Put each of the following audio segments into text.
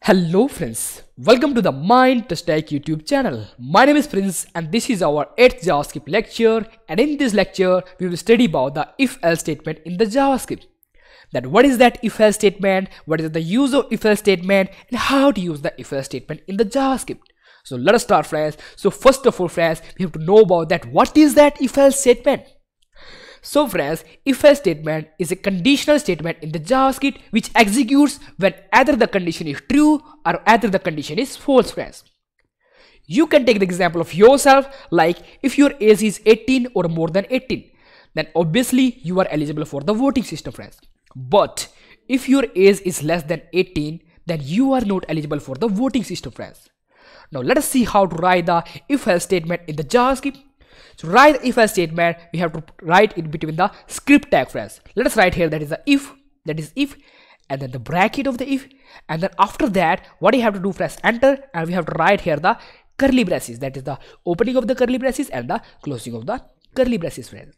Hello friends, welcome to the mindtouchtech YouTube channel. My name is Prince and this is our 8th JavaScript lecture, and in this lecture we will study about the if-else statement in the JavaScript. Then what is that if-else statement, what is the use of if-else statement, and how to use the if-else statement in the JavaScript. So let us start friends. So first of all friends, we have to know about that what is that if-else statement. So friends, if-else statement is a conditional statement in the JavaScript which executes when either the condition is true or either the condition is false friends. You can take the example of yourself, like if your age is 18 or more than 18, then obviously you are eligible for the voting system friends. But if your age is less than 18, then you are not eligible for the voting system friends. Now let us see how to write the if-else statement in the JavaScript. To write if-else statement, we have to write it between the script tag friends. Let us write here that is the if, and then the bracket of the if, and then after that what you have to do, press enter, and we have to write here the curly braces, that is the opening of the curly braces and the closing of the curly braces friends.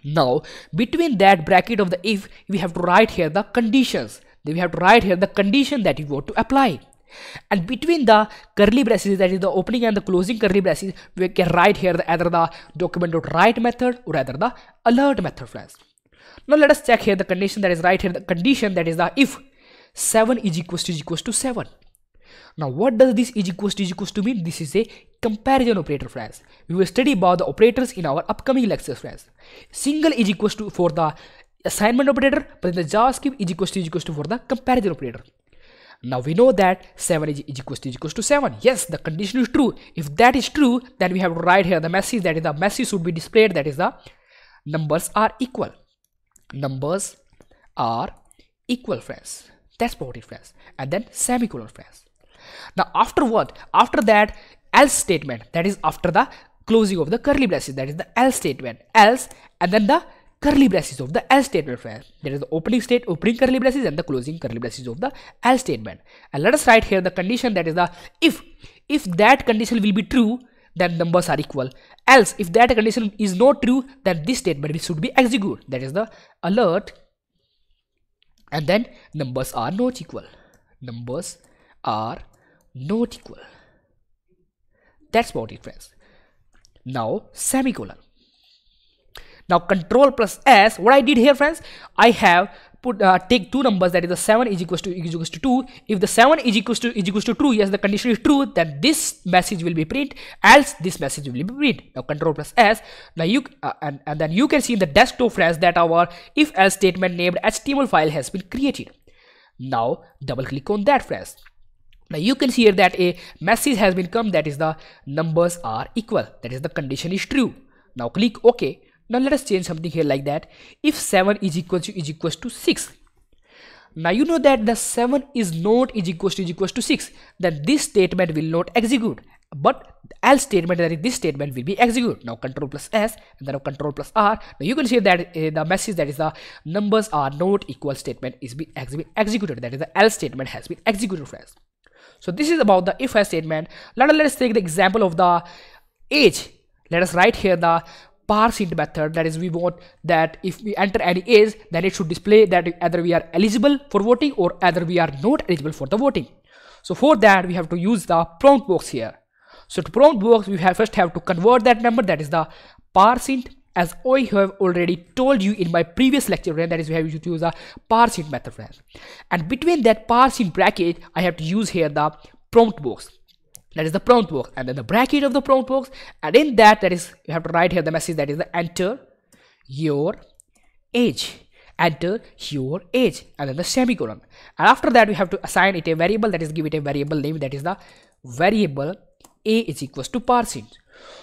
Now between that bracket of the if, we have to write here the conditions. Then we have to write here the condition that you want to apply. And between the curly braces, that is the opening and the closing curly braces, we can write here either the document.write method or either the alert method friends. Now let us check here the condition that is right here, the condition that is the if 7 is equals to 7. Now what does this is equals to mean? This is a comparison operator friends. We will study about the operators in our upcoming lectures friends. Single is equals to for the assignment operator, but in the JavaScript is equals to for the comparison operator. Now we know that 7 is equals to 7. Yes, the condition is true. If that is true, then we have to write here the message, that is the message should be displayed, that is the numbers are equal. Numbers are equal friends. That's about it friends. And then semicolon friends. Now after what? After that else statement, that is after the closing of the curly braces, that is the else statement. Else, and then the curly braces of the else statement friends. There is the opening curly braces and the closing curly braces of the else statement. And let us write here the condition, that is the if that condition will be true, then numbers are equal. Else, if that condition is not true, then this statement should be executed, that is the alert, and then numbers are not equal. Numbers are not equal. That's about it friends. Now semicolon. Now control plus S, what I did here friends, I have put take two numbers, that is the 7 is equals to 2. If the 7 is equals to true, yes, the condition is true, then this message will be print, else this message will be print. Now control plus S. Now you and then you can see in the desktop friends that our if else statement named HTML file has been created. Now double click on that friends. Now you can see here that a message has been come, that is the numbers are equal, that is the condition is true. Now click OK. Now let us change something here like that. If 7 is equals to 6. Now you know that the 7 is not is equals to 6. Then this statement will not execute. But else statement, that is this statement, will be executed. Now control plus S and then control plus R. Now you can see that the message, that is the numbers are not equal statement is being executed. That is the else statement has been executed friends. So this is about the if else statement. Let us take the example of the age. Let us write here the parseInt method, that is we want that if we enter any age, then it should display that either we are eligible for voting or either we are not eligible for the voting. So for that we have to use the prompt box here. So to prompt box, we first have to convert that number, that is the parseInt, as I have already told you in my previous lecture, that is we have to use the parseInt method friends. And between that parseInt bracket, I have to use here the prompt box. That is the prompt box, and then the bracket of the prompt box, and in that is you have to write here the message, that is the enter your age, enter your age, and then the semicolon. And after that we have to assign it a variable, that is give it a variable name, that is the variable a is equals to parseInt.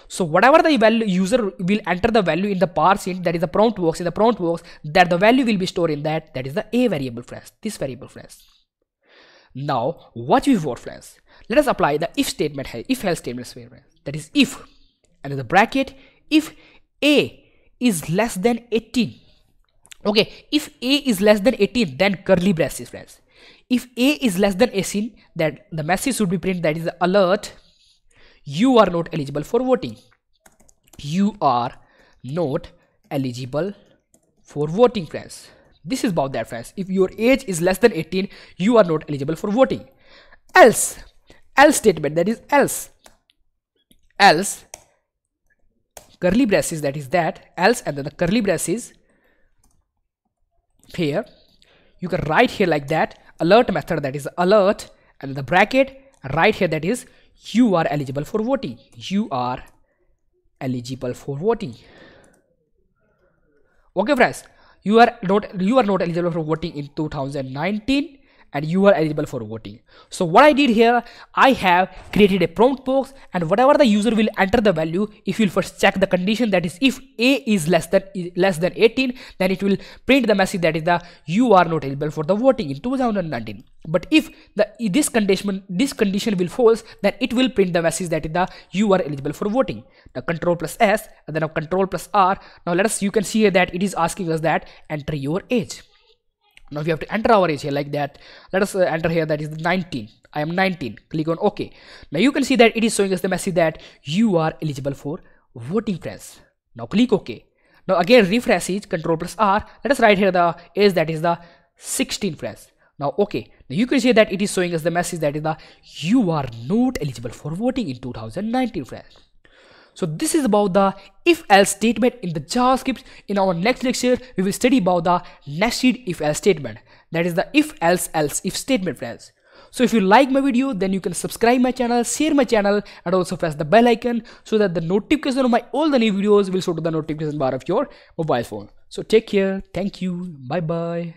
So whatever the value user will enter the value in the parseInt, that is the prompt box, in the prompt box, that the value will be stored in that is the a variable friends, this variable friends. Now what we want friends, let us apply the if statement, if else statement, that is if, and in the bracket, if a is less than 18. Okay, if a is less than 18, then curly braces friends. If a is less than 18, that the message should be printed, that is the alert, you are not eligible for voting. You are not eligible for voting friends. This is about that friends. If your age is less than 18, you are not eligible for voting. else statement, that is else curly braces, that is that else, and then the curly braces here you can write here like that, alert method, that is alert, and the bracket right here, that is you are eligible for voting, you are eligible for voting. Okay friends, you are not eligible for voting in 2019 and you are eligible for voting. So what I did here, I have created a prompt box, and whatever the user will enter the value, if you'll first check the condition, that is if a is less than 18, then it will print the message that is the you are not eligible for the voting in 2019. But if this condition will false, then it will print the message that is the you are eligible for voting. The control plus S and then control plus R. Now you can see here that it is asking us that enter your age. Now we have to enter our age here like that. Let us enter here, that is 19. I am 19. Click on OK. Now you can see that it is showing us the message that you are eligible for voting, friends. Now click OK. Now again refresh it, control plus R. Let us write here the age, that is the 16, friends. Now OK. Now you can see that it is showing us the message that is the you are not eligible for voting in 2019, friends. So this is about the if-else statement in the JavaScript. In our next lecture, we will study about the nested if-else statement. That is the if-else-else-if statement, friends. So if you like my video, then you can subscribe my channel, share my channel, and also press the bell icon so that the notification of all the new videos will show to the notification bar of your mobile phone. So take care. Thank you. Bye bye.